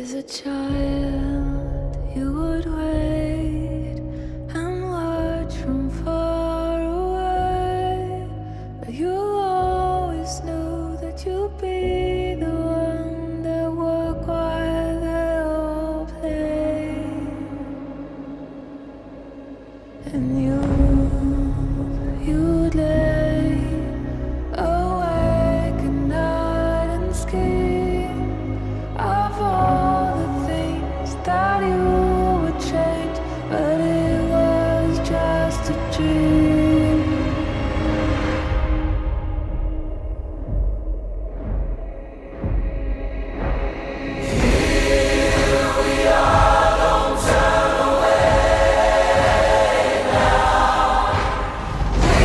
As a child, you would wait and watch from far away, but you always knew that you'd be the one that would while they all play. And you'd lay awake at night and scheme of all the things that you would change, but it was just a dream. Here we are, don't turn away now. We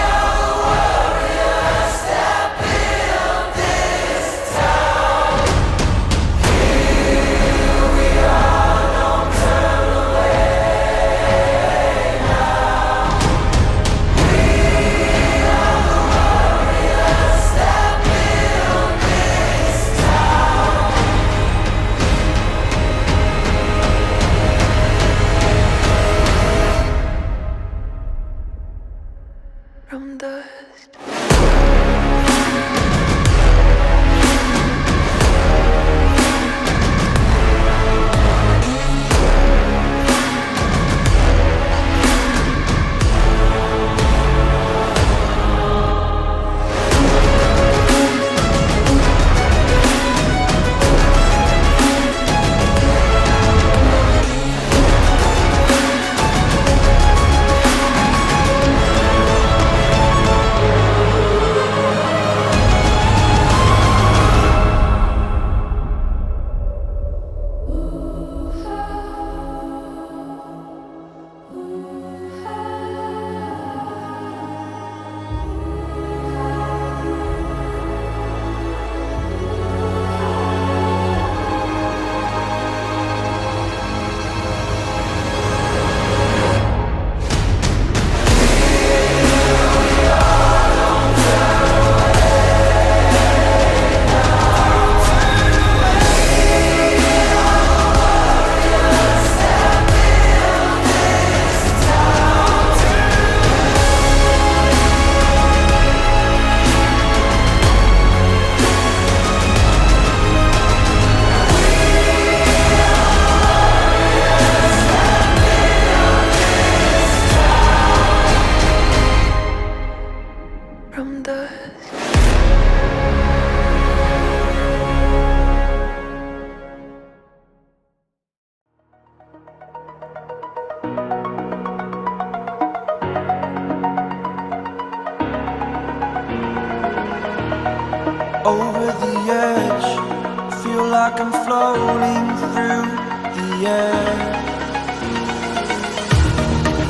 are the warriors that build this town. Here we are, don't turn away now. We are the warriors that build this town. From dust. From dust. Over the edge, feel like I'm floating through the air.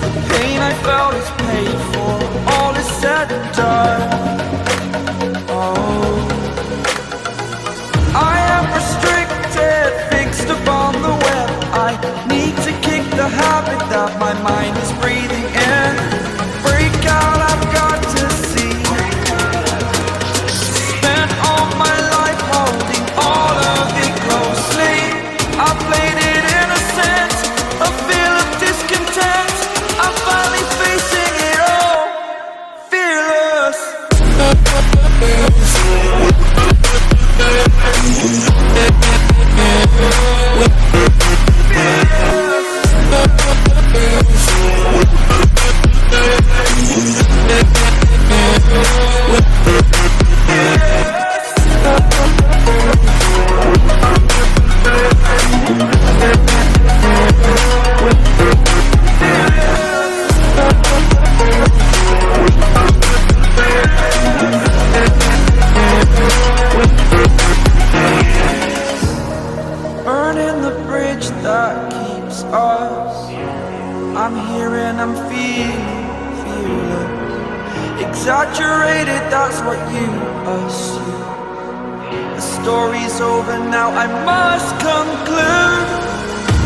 The pain I felt is paid for, all is said and done. Oh, I am restricted, fixed upon the web. I need to kick the habit that my mind is breathing in. Break out, I've got to see. Spent all my life holding all of it closely. I played it innocent, a feel of discontent. I'm finally facing it all, fearless. Burning the bridge that keeps us. I'm here and I'm feeling fearless. Exaggerated, that's what you assume. The story's over now, I must conclude.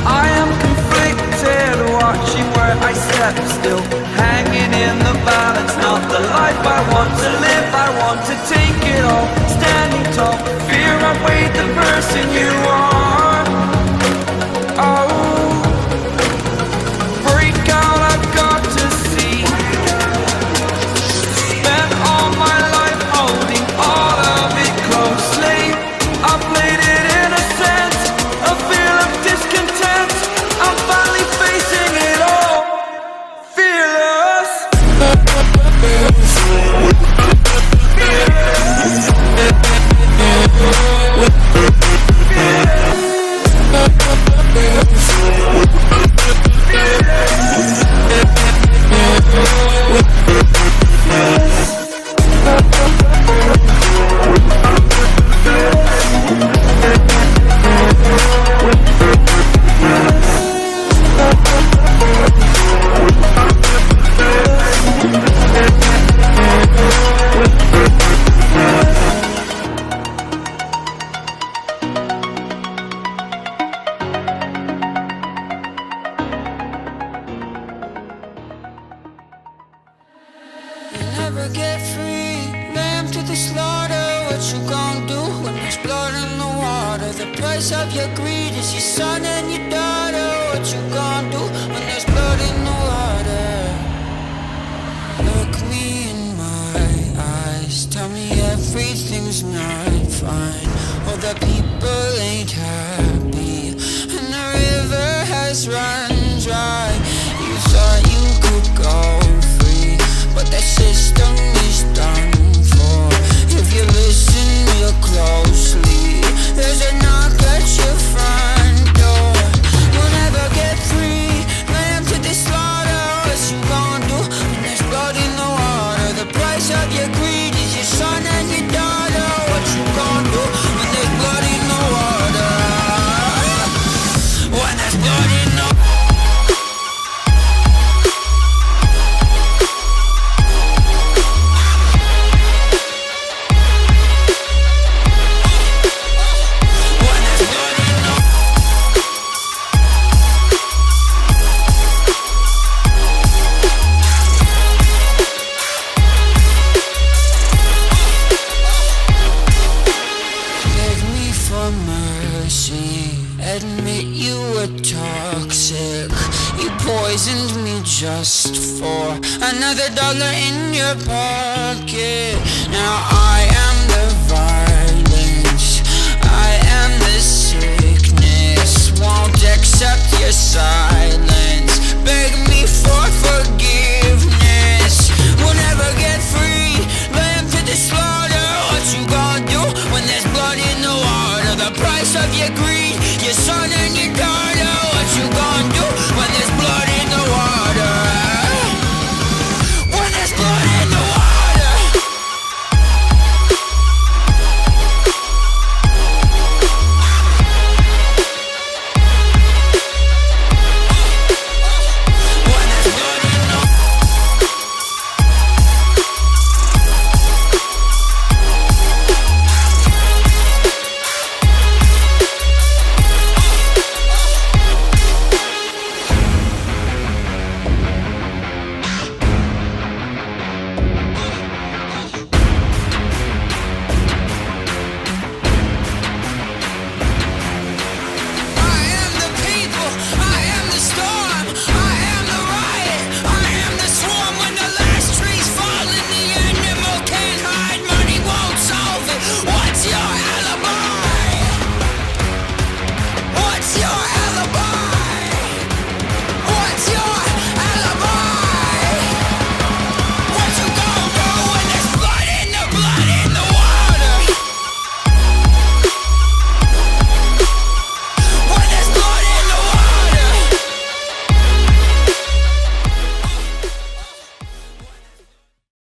I am conflicted, watching where I step still, hanging in the balance. Not the life I want to live, I want to take it all. Standing tall, fear I weighed the person you are. price of your greed is your son and your daughter. What you gonna do when there's blood in the water? Look me in my eyes, tell me everything's not fine. All the people ain't happy, and the river has run dry. You thought you could go free, but that system is done for. If you listen real closely, there's a knock at your front door. You'll never get free, lamb to the slaughter. What you gonna do when there's blood in the water? The price of your greed is your son and your daughter. What you gonna do when there's blood in the water? When there's blood in the water. Admit you were toxic. You poisoned me just for another dollar in your pocket. Now I am the violence, I am the sickness. Won't accept your silence, beg me for forgiveness. We'll never get free, lamb to the slaughter. What you gonna do when there's blood in the water? The price of your greed